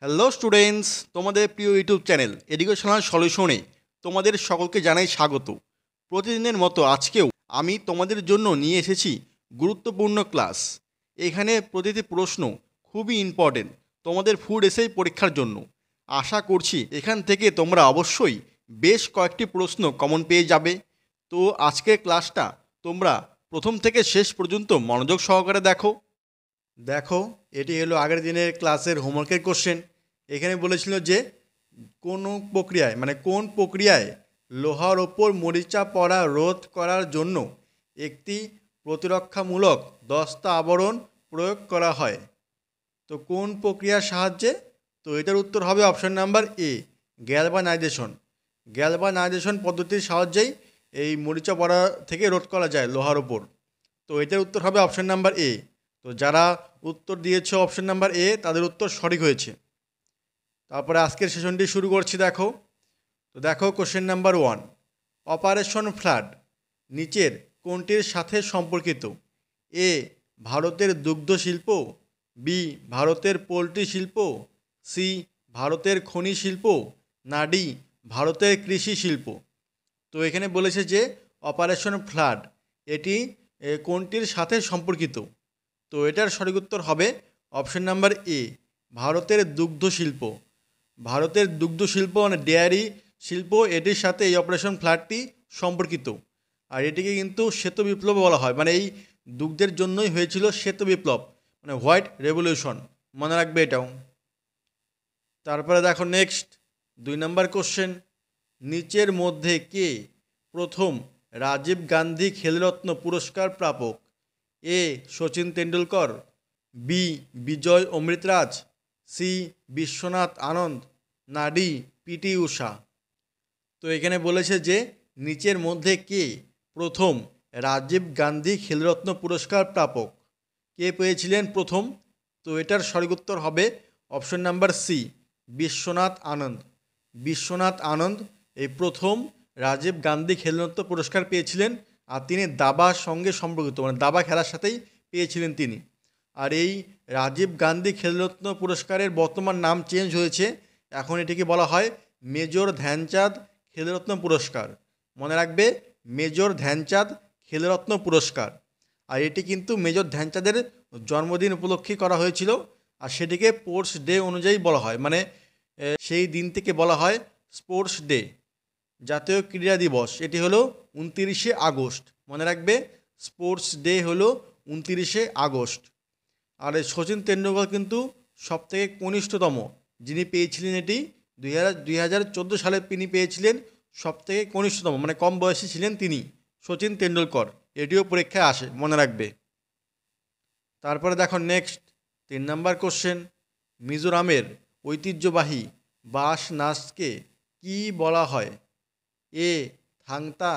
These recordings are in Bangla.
হ্যালো স্টুডেন্টস, তোমাদের প্রিয় ইউটিউব চ্যানেল এডুকেশনাল সলিউশনে তোমাদের সকলকে জানাই স্বাগত। প্রতিদিনের মতো আজকেও আমি তোমাদের জন্য নিয়ে এসেছি গুরুত্বপূর্ণ ক্লাস। এখানে প্রতিটি প্রশ্ন খুবই ইম্পর্টেন্ট তোমাদের ফুড এসেই পরীক্ষার জন্য। আশা করছি এখান থেকে তোমরা অবশ্যই বেশ কয়েকটি প্রশ্ন কমন পেয়ে যাবে। তো আজকের ক্লাসটা তোমরা প্রথম থেকে শেষ পর্যন্ত মনোযোগ সহকারে দেখো। দেখো, এটি হলো আগের দিনের ক্লাসের হোমওয়ার্কের কোশ্চেন। এখানে বলেছিল যে কোন প্রক্রিয়ায় লোহার ওপর মরিচা পড়া রোধ করার জন্য একটি প্রতিরক্ষামূলক দস্তা আবরণ প্রয়োগ করা হয়। তো কোন প্রক্রিয়ার সাহায্যে? তো এটার উত্তর হবে option number A, galvanisation. Galvanisation পদ্ধতির সাহায্যেই এই মরিচা পড়া থেকে রোধ করা যায় লোহার ওপর। তো এটার উত্তর হবে অপশন নাম্বার এ। তো যারা উত্তর দিয়েছে অপশন নাম্বার এ তাদের উত্তর সঠিক হয়েছে। তারপরে আজকের সেশনটি শুরু করছি। দেখো কোশ্চেন নাম্বার 1, অপারেশন ফ্লাড নিচের কোনটির সাথে সম্পর্কিত? এ, ভারতের দুগ্ধ শিল্প, বি, ভারতের পোলট্রি শিল্প, সি, ভারতের খনি শিল্প, না ডি, ভারতের কৃষি শিল্প। তো এখানে বলেছে যে অপারেশন ফ্লাড এটি কোনটির সাথে সম্পর্কিত? তো এটার সঠিক উত্তর হবে অপশন নাম্বার এ, ভারতের দুগ্ধ শিল্প। ভারতের দুগ্ধ শিল্প মানে ডেয়ারি শিল্প, এটির সাথে এই অপারেশন ফ্লাডটি সম্পর্কিত। আর এটিকে কিন্তু শ্বেত বিপ্লব বলা হয়, মানে এই দুগ্ধের জন্যই হয়েছিল শ্বেত বিপ্লব, মানে হোয়াইট রেভলিউশন। মনে রাখবে এটাও। তারপরে দেখো নেক্সট 2 নম্বর কোশ্চেন, নিচের মধ্যে কে প্রথম রাজীব গান্ধী খেলরত্ন পুরস্কার প্রাপক? এ, সচিন তেন্ডুলকর, বি, বিজয় অমৃতরাজ, সি, বিশ্বনাথ আনন্দ, না ডি, পিটি ঊষা। তো এখানে বলেছে যে নিচের মধ্যে কে প্রথম রাজীব গান্ধী খেলরত্ন পুরস্কার প্রাপক? কে পেয়েছিলেন প্রথম? তো এটার সঠিক উত্তর হবে অপশন নাম্বার সি, বিশ্বনাথ আনন্দ। বিশ্বনাথ আনন্দ এই প্রথম রাজীব গান্ধী খেলরত্ন পুরস্কার পেয়েছিলেন। আর তিনি দাবার সঙ্গে সম্পর্কিত, মানে দাবা খেলার সাথেই পেয়েছিলেন তিনি। আর এই রাজীব গান্ধী খেলরত্ন পুরস্কারের বর্তমান নাম চেঞ্জ হয়েছে, এখন এটিকে বলা হয় মেজর ধ্যানচাঁদ খেলরত্ন পুরস্কার। মনে রাখবে, মেজর ধ্যানচাঁদ খেলরত্ন পুরস্কার। আর এটি কিন্তু মেজর ধ্যানচাঁদের জন্মদিন উপলক্ষে করা হয়েছিল। আর সেটিকে স্পোর্টস ডে অনুযায়ী বলা হয়, মানে সেই দিন থেকে বলা হয় স্পোর্টস ডে, জাতীয় ক্রীড়া দিবস। এটি হলো 29শে আগস্ট। মনে রাখবে, স্পোর্টস ডে হলো 29শে আগস্ট। আর এই সচিন তেন্ডুলকর কিন্তু সবথেকে কনিষ্ঠতম যিনি পেয়েছিলেন, এটি 2014 সালে তিনি পেয়েছিলেন সবথেকে কনিষ্ঠতম, মানে কম বয়সী ছিলেন তিনি, সচিন তেন্ডুলকর। এটিও পরীক্ষায় আসে, মনে রাখবে। তারপরে দেখো নেক্সট 3 নম্বর কোশ্চেন, মিজোরামের ঐতিহ্যবাহী বাঁশ নাচকে কি বলা হয়? এ, থাংতা,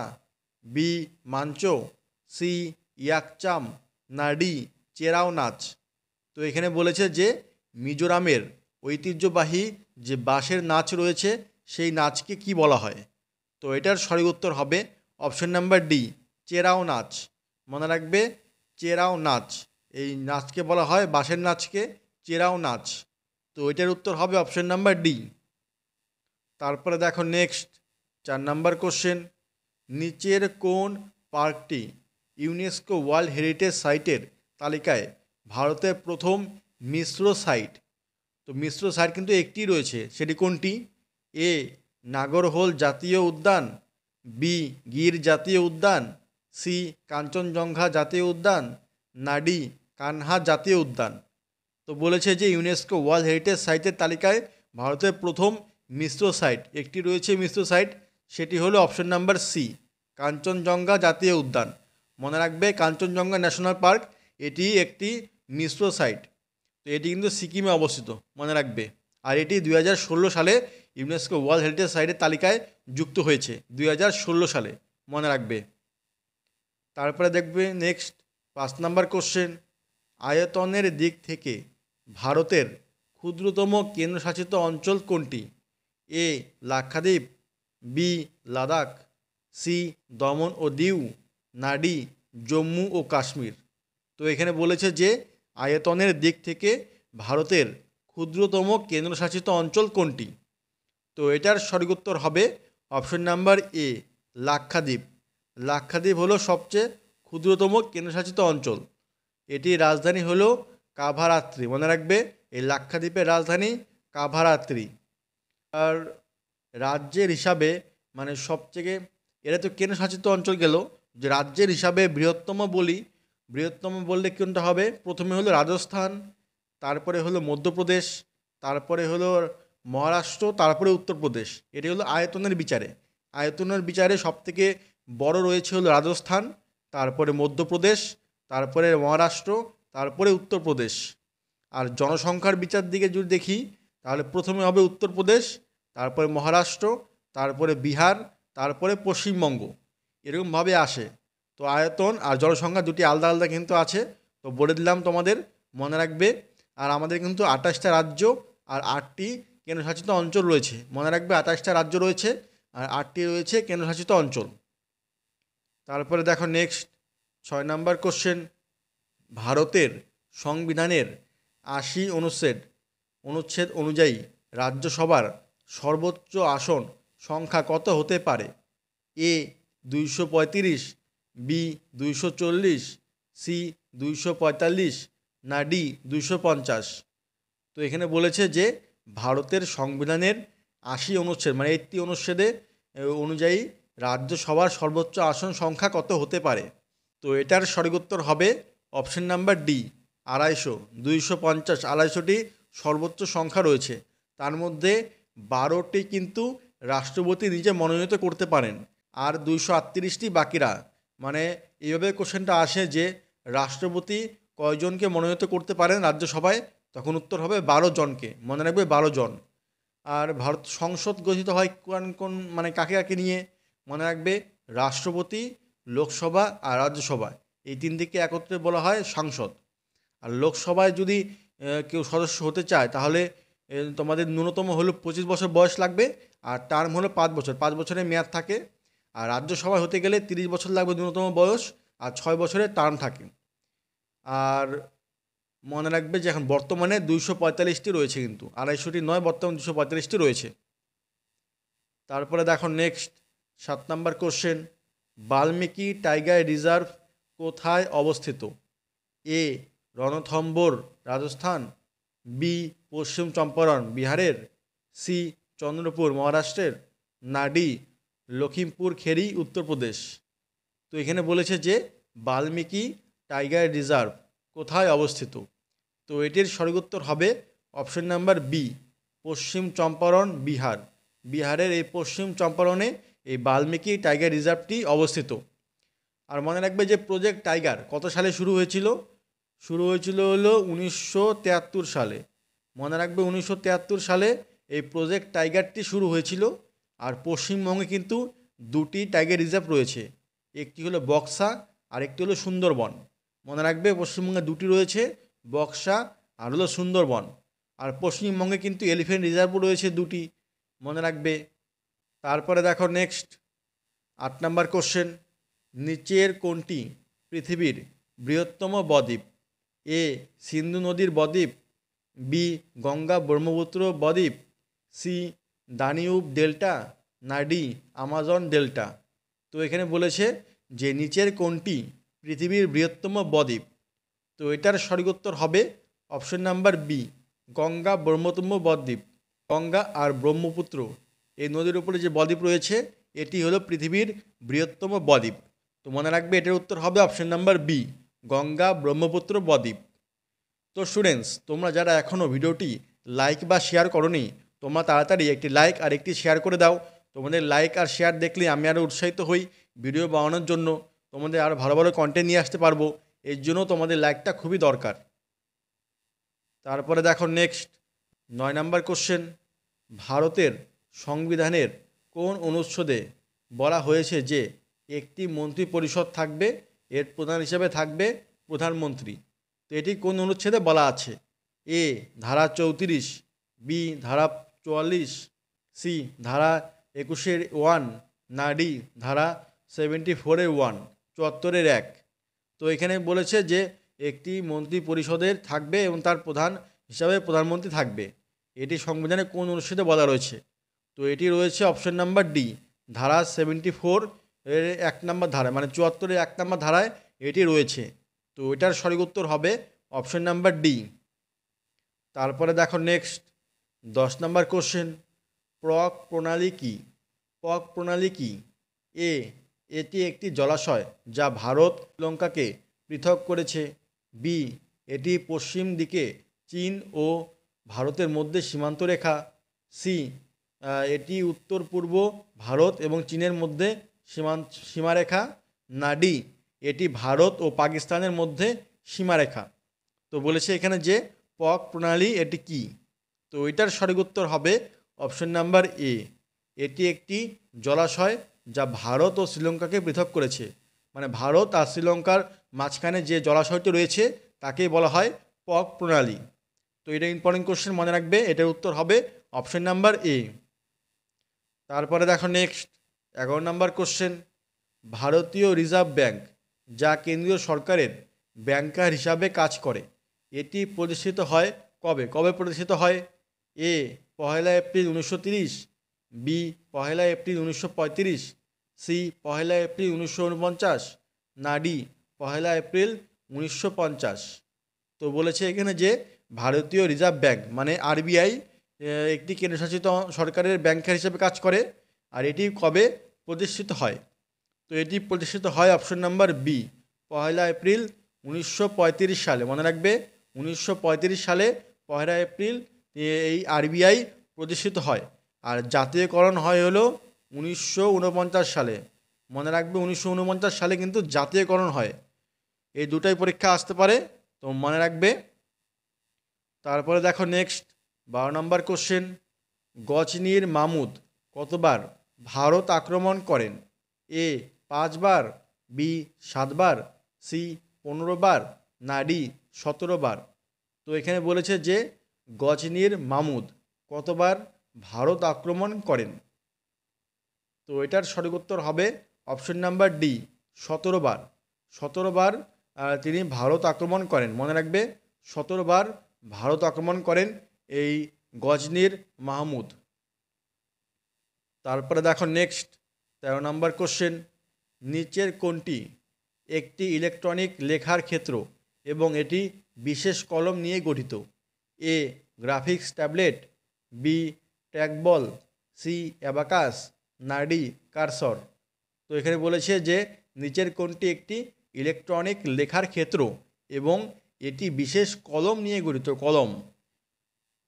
বি, মাঞ্চো, সি, ইয়াকচাম, না ডি, চেরাও নাচ। তো এখানে বলেছে যে মিজোরামের ঐতিহ্যবাহী যে বাঁশের নাচ রয়েছে সেই নাচকে কি বলা হয়? তো এটার সঠিক উত্তর হবে অপশন নাম্বার ডি, চেরাও নাচ। মনে রাখবে, চেরাও নাচ, এই নাচকে বলা হয়, বাঁশের নাচকে চেরাও নাচ। তো এটার উত্তর হবে অপশন নাম্বার ডি। তারপরে দেখো নেক্সট 4 নম্বর কোশ্চেন, নিচের কোন পার্কটি ইউনেস্কো ওয়ার্ল্ড হেরিটেজ সাইটের তালিকায় ভারতের প্রথম মিশ্র সাইট? তো মিশ্র সাইট কিন্তু একটি রয়েছে, সেটি কোনটি? এ, নাগরহোল জাতীয় উদ্যান, বি, গির জাতীয় উদ্যান, সি, কাঞ্চনজঙ্ঘা জাতীয় উদ্যান, না ডি, কানহা জাতীয় উদ্যান। তো বলেছে যে ইউনেস্কো ওয়ার্ল্ড হেরিটেজ সাইটের তালিকায় ভারতের প্রথম মিশ্র সাইট একটি রয়েছে, মিশ্র সাইট, সেটি হলো অপশন নাম্বার সি, কাঞ্চনজঙ্ঘা জাতীয় উদ্যান। মনে রাখবে, কাঞ্চনজঙ্ঘা ন্যাশনাল পার্ক এটি একটি মিশ্র সাইট। তো এটি কিন্তু সিকিমে অবস্থিত, মনে রাখবে। আর এটি 2016 সালে ইউনেস্কো ওয়ার্ল্ড হেরিটেজ সাইটের তালিকায় যুক্ত হয়েছে, 2016 সালে, মনে রাখবে। তারপরে দেখবে নেক্সট 5 নম্বর কোশ্চেন, আয়তনের দিক থেকে ভারতের ক্ষুদ্রতম কেন্দ্রশাসিত অঞ্চল কোনটি? এ, লাক্ষাদ্বীপ, বি, লাদাখ, সি, দমন ও দিউ, না ডি, জম্মু ও কাশ্মীর। তো এখানে বলেছে যে আয়তনের দিক থেকে ভারতের ক্ষুদ্রতম কেন্দ্রশাসিত অঞ্চল কোনটি? তো এটার সঠিক উত্তর হবে option number A, Lakshadweep. Lakshadweep হলো সবচেয়ে ক্ষুদ্রতম কেন্দ্রশাসিত অঞ্চল। এটির রাজধানী হলো কাভারাত্রি। মনে রাখবে, এই লাক্ষাদ্বীপের রাজধানী কাভারাত্রি। আর রাজ্যের হিসাবে মানে সবথেকে, এটা তো কেন্দ্রশাসিত অঞ্চল গেল, যে রাজ্যের হিসাবে বৃহত্তম বললে কোনটা হবে? প্রথমে হলো রাজস্থান, তারপরে হলো মধ্যপ্রদেশ, তারপরে হলো মহারাষ্ট্র, তারপরে উত্তরপ্রদেশ। এটি হলো আয়তনের বিচারে সবথেকে বড় রয়েছে হলো রাজস্থান, তারপরে মধ্যপ্রদেশ, তারপরে মহারাষ্ট্র, তারপরে উত্তরপ্রদেশ। আর জনসংখ্যার বিচার দিকে যদি দেখি, তাহলে প্রথমে হবে উত্তরপ্রদেশ, তারপরে মহারাষ্ট্র, তারপরে বিহার, তারপরে পশ্চিমবঙ্গ, এরকমভাবে আসে। তো আয়তন আর জনসংখ্যা দুটি আলাদা আলাদা কিন্তু আছে, তো বলে দিলাম তোমাদের, মনে রাখবে। আর আমাদের কিন্তু 28টা রাজ্য আর 8টি কেন্দ্রশাসিত অঞ্চল রয়েছে। মনে রাখবে, 28টা রাজ্য রয়েছে আর 8টি রয়েছে কেন্দ্রশাসিত অঞ্চল। তারপরে দেখো নেক্সট 6 নাম্বার কোশ্চেন। ভারতের সংবিধানের 80 অনুচ্ছেদ অনুযায়ী রাজ্যসভার সর্বোচ্চ আসন সংখ্যা কত হতে পারে? এ 235, বি 240, সি 245, না ডি 250? তো এখানে বলেছে যে ভারতের সংবিধানের 80 অনুচ্ছেদ মানে 80 অনুচ্ছেদে অনুযায়ী রাজ্যসভার সর্বোচ্চ আসন সংখ্যা কত হতে পারে? তো এটার সঠিক উত্তর হবে অপশন নাম্বার ডি, 250। 250, 250টি সর্বোচ্চ সংখ্যা রয়েছে। তার মধ্যে 12টি কিন্তু রাষ্ট্রপতি নিজে মনোনীত করতে পারেন, আর 238টি বাকিরা। মানে এইভাবে কোশ্চেনটা আসে যে রাষ্ট্রপতি কয়জনকে মনোনীত করতে পারেন রাজ্যসভায়, তখন উত্তর হবে 12 জনকে। মনে রাখবে 12 জন। আর ভারত সংসদ গঠিত হয় কোন কোন মানে কাকে কাকে নিয়ে? মনে রাখবে, রাষ্ট্রপতি, লোকসভা আর রাজ্যসভা, এই তিন দিকে একত্রে বলা হয় সংসদ। আর লোকসভায় যদি কেউ সদস্য হতে চায়, তাহলে তোমাদের ন্যূনতম হলো 25 বছর বয়স লাগবে, আর টার্ম হলো 5 বছর, 5 বছরের মেয়াদ থাকে। আর রাজ্যসভায় হতে গেলে 30 বছর লাগবে ন্যূনতম বয়স, আর 6 বছরের টার্ম থাকে। আর মনে রাখবে যে এখন বর্তমানে 245টি রয়েছে, কিন্তু 250টি নয়, বর্তমানে 245টি রয়েছে। তারপরে দেখো next 7 number question. Valmiki tiger reserve কোথায় অবস্থিত? এ রণথম্বোর, রাজস্থান, বি পশ্চিম চম্পারণ, বিহারের, সি চন্দ্রপুর, মহারাষ্ট্রের, না ডি লখিমপুর খেরি, উত্তরপ্রদেশ? তো এখানে বলেছে যে বাল্মীকি টাইগার রিজার্ভ কোথায় অবস্থিত? তো এটির সঠিক উত্তর হবে অপশন নাম্বার বি, পশ্চিম চম্পারণ, বিহার। বিহারের এই পশ্চিম চম্পারণে এই বাল্মীকি টাইগার রিজার্ভটি অবস্থিত। আর মনে রাখবে যে প্রজেক্ট টাইগার কত সালে শুরু হয়েছিল? শুরু হয়েছিল হলো 1973 সালে। মনে রাখবে 1973 সালে এই প্রজেক্ট টাইগারটি শুরু হয়েছিল। আর পশ্চিমবঙ্গে কিন্তু 2টি টাইগার রিজার্ভ রয়েছে, একটি হলো বক্সা আর একটি হলো সুন্দরবন। মনে রাখবে, পশ্চিমবঙ্গে 2টি রয়েছে, বক্সা আর হলো সুন্দরবন। আর পশ্চিমবঙ্গে কিন্তু এলিফ্যান্ট রিজার্ভও রয়েছে 2টি, মনে রাখবে। তারপরে দেখো নেক্সট 8 নাম্বার কোশ্চেন। নিচের কোনটি পৃথিবীর বৃহত্তম বদ্বীপ? এ সিন্ধু নদীর বদ্বীপ, বি গঙ্গা ব্রহ্মপুত্র বদ্বীপ, সি দানিউব ডেল্টা, না ডি আমাজন ডেল্টা? তো এখানে বলেছে যে নিচের কোনটি পৃথিবীর বৃহত্তম বদ্বীপ? তো এটার সঠিক উত্তর হবে option number B, Ganga Brahmaputra বদ্বীপ। গঙ্গা আর ব্রহ্মপুত্র এই নদীর উপরে যে বদ্বীপ রয়েছে, এটি হলো পৃথিবীর বৃহত্তম বদ্বীপ। তো মনে রাখবে, এটার উত্তর হবে option number B, Ganga Brahmaputra বদ্বীপ। তো স্টুডেন্টস, তোমরা যারা এখনও ভিডিওটি লাইক বা শেয়ার করোনি, তোমরা তাড়াতাড়ি একটি লাইক আর একটি শেয়ার করে দাও। তোমাদের লাইক আর শেয়ার দেখলে আমি আরও উৎসাহিত হই ভিডিও বানানোর জন্য, তোমাদের আরও ভালো ভালো কন্টেন্ট নিয়ে আসতে পারবো। এর জন্য তোমাদের লাইকটা খুবই দরকার। তারপরে দেখো নেক্সট 9 নাম্বার কোশ্চেন। ভারতের সংবিধানের কোন অনুচ্ছেদে বলা হয়েছে যে একটি মন্ত্রী পরিষদ থাকবে, এর প্রধান হিসেবে থাকবে প্রধানমন্ত্রী? তো এটি কোন অনুচ্ছেদে বলা আছে? এ ধারা 34, বি ধারা 44, সি ধারা 21-1, না ডি ধারা 74-1, 74-1? তো এখানে বলেছে যে একটি মন্ত্রী পরিষদের থাকবে এবং তার প্রধান হিসাবে প্রধানমন্ত্রী থাকবে। এটি সংবিধানে কোন অনুচ্ছেদে বলা রয়েছে? তো এটি রয়েছে অপশন নাম্বার ডি, ধারা 74 এর 1 নম্বর ধারায়, মানে 74-এর 1 নম্বর ধারায় এটি রয়েছে। তো এটার সঠিক উত্তর হবে অপশন নাম্বার ডি। তারপরে দেখো নেক্সট 10 নম্বর কোশ্চেন, প্রক প্রণালী কি? প্রক প্রণালী কি? এ, এটি একটি জলাশয় যা ভারত শ্রীলঙ্কাকে পৃথক করেছে। বি, এটি পশ্চিম দিকে চীন ও ভারতের মধ্যে সীমান্ত রেখা। সি, এটি উত্তর পূর্ব ভারত এবং চীনের মধ্যে সীমারেখা। না ডি, এটি ভারত ও পাকিস্তানের মধ্যে সীমারেখা। তো বলেছে এখানে যে প্রক প্রণালী এটি কি? তো এটার সঠিক উত্তর হবে অপশন নাম্বার এ, এটি একটি জলাশয় যা ভারত ও শ্রীলঙ্কাকে পৃথক করেছে। মানে ভারত আর শ্রীলঙ্কার মাঝখানে যে জলাশয়টি রয়েছে তাকেই বলা হয় প্রক প্রণালী। তো এটা ইম্পর্টেন্ট কোশ্চেন, মনে রাখবে। এটার উত্তর হবে অপশন নাম্বার এ। তারপরে দেখো নেক্সট 11 নম্বর কোশ্চেন, ভারতীয় রিজার্ভ ব্যাঙ্ক যা কেন্দ্রীয় সরকারের ব্যাংকার হিসাবে কাজ করে, এটি প্রতিষ্ঠিত হয় কবে? কবে প্রতিষ্ঠিত হয়? A, 1 April 1930। B, 1 April 1935। C, 1 April 1949। না ডি, 1 এপ্রিল 1950। তো বলেছে এখানে যে ভারতীয় রিজার্ভ ব্যাঙ্ক মানে আরবিআই একটি কেন্দ্রশাসিত সরকারের ব্যাংকার হিসেবে কাজ করে। আর এটি কবে প্রতিষ্ঠিত হয়? তো এটি প্রতিষ্ঠিত হয় অপশন নাম্বার বি, 1 এপ্রিল 1935 সালে। মনে রাখবে 1935 সালে 1 এপ্রিল এই আরবিআই প্রতিষ্ঠিত হয়। আর জাতীয়করণ হয় হলো 1949 সালে। মনে রাখবে 1949 সালে কিন্তু জাতীয়করণ হয়। এই দুটাই পরীক্ষা আসতে পারে, তো মনে রাখবে। তারপরে দেখো নেক্সট 12 নম্বর কোশ্চেন, গজনীর মামুদ কতবার ভারত আক্রমণ করেন? এ, 5 বার। বি, 7 বার। সি, 15 বার। না ডি, 17 বার। তো এখানে বলেছে যে গজনীর মামুদ কতবার ভারত আক্রমণ করেন? তো এটার সঠিক উত্তর হবে অপশন নাম্বার ডি, 17 বার। 17 বার তিনি ভারত আক্রমণ করেন। মনে রাখবে 17 বার ভারত আক্রমণ করেন এই গজনীর মাহমুদ। তারপরে দেখো নেক্সট 13 নম্বর কোশ্চেন, নিচের কোনটি একটি ইলেকট্রনিক লেখার ক্ষেত্র এবং এটি বিশেষ কলম নিয়ে গঠিত? A, graphics tablet. B, trackball. C, abacus. না ডি, কারসর। তো এখানে বলেছে যে নিচের কোনটি একটি ইলেকট্রনিক লেখার ক্ষেত্র এবং এটি বিশেষ কলম নিয়ে গঠিত? কলম।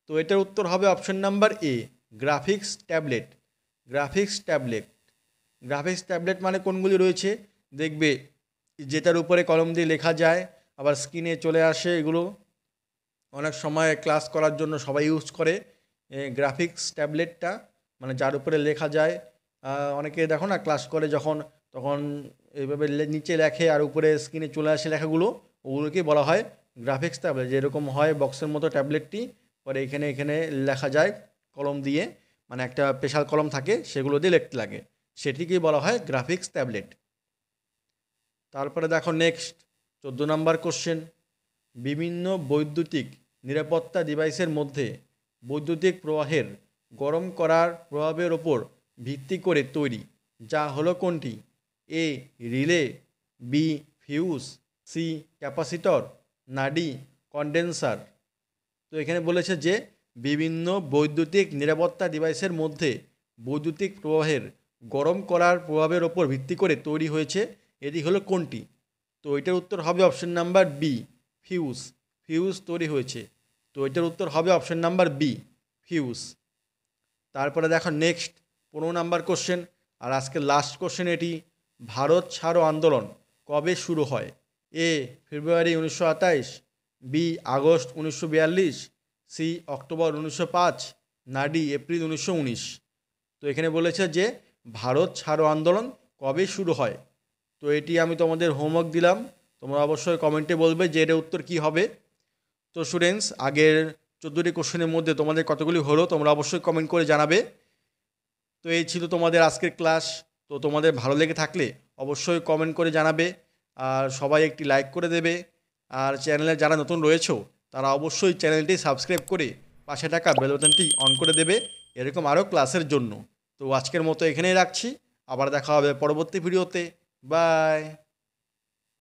তো এটার উত্তর হবে option number A, graphics tablet. Graphics tablet. Graphics tablet মানে কোনগুলি রয়েছে দেখবে, যেটার উপরে কলম দিয়ে লেখা যায়, আবার স্ক্রিনে চলে আসে। এগুলো অনেক সময় ক্লাস করার জন্য সবাই ইউজ করে গ্রাফিক্স ট্যাবলেটটা, মানে যার উপরে লেখা যায়। অনেকে দেখো না ক্লাস করে যখন, তখন এইভাবে নিচে লেখে আর উপরে স্ক্রিনে চলে আসে লেখাগুলো, ওগুলোকেই বলা হয় গ্রাফিক্স ট্যাবলেট। যেরকম হয় বক্সের মতো ট্যাবলেটটি, পরে এখানে এখানে লেখা যায় কলম দিয়ে, মানে একটা স্পেশাল কলম থাকে সেগুলো দিয়ে লিখতে লাগে, সেটিকেই বলা হয় গ্রাফিক্স ট্যাবলেট। তারপরে দেখো নেক্সট 14 নম্বর কোশ্চেন, বিভিন্ন বৈদ্যুতিক নিরাপত্তা ডিভাইসের মধ্যে বৈদ্যুতিক প্রবাহের গরম করার প্রভাবের ওপর ভিত্তি করে তৈরি যা হলো কোনটি? A, relay. B, fuse. C, capacitor. না ডি, কন্ডেন্সার। তো এখানে বলেছে যে বিভিন্ন বৈদ্যুতিক নিরাপত্তা ডিভাইসের মধ্যে বৈদ্যুতিক প্রবাহের গরম করার প্রভাবের ওপর ভিত্তি করে তৈরি হয়েছে, এটি হলো কোনটি? তো এটার উত্তর হবে option number B, fuse. Fuse তৈরি হয়েছে। তো এটার উত্তর হবে অপশন নাম্বার বি, ফিউজ। তারপরে দেখো নেক্সট 15 নাম্বার কোশ্চেন, আর আজকে লাস্ট কোশ্চেন এটি, ভারত ছাড়ো আন্দোলন কবে শুরু হয়? A, February 1928। B, August 1942। C, October 1905। না ডি, এপ্রিল 1919। তো এখানে বলেছে যে ভারত ছাড়ো আন্দোলন কবে শুরু হয়। তো এটি আমি তোমাদের হোমওয়ার্ক দিলাম, তোমরা অবশ্যই কমেন্টে বলবে যে এর উত্তর কী হবে। তো স্টুডেন্টস, আগের 14টি কোশ্চেনের মধ্যে তোমাদের কতগুলি হলো তোমরা অবশ্যই কমেন্ট করে জানাবে। তো এই ছিল তোমাদের আজকের ক্লাস। তো তোমাদের ভালো লেগে থাকলে অবশ্যই কমেন্ট করে জানাবে, আর সবাই একটি লাইক করে দেবে। আর চ্যানেলে যারা নতুন রয়েছো তারা অবশ্যই চ্যানেলটি সাবস্ক্রাইব করে পাশে থাকা বেল বাটনটি অন করে দেবে এরকম আরও ক্লাসের জন্য। তো আজকের মতো এখানেই রাখছি, আবার দেখা হবে পরবর্তী ভিডিওতে। বাই।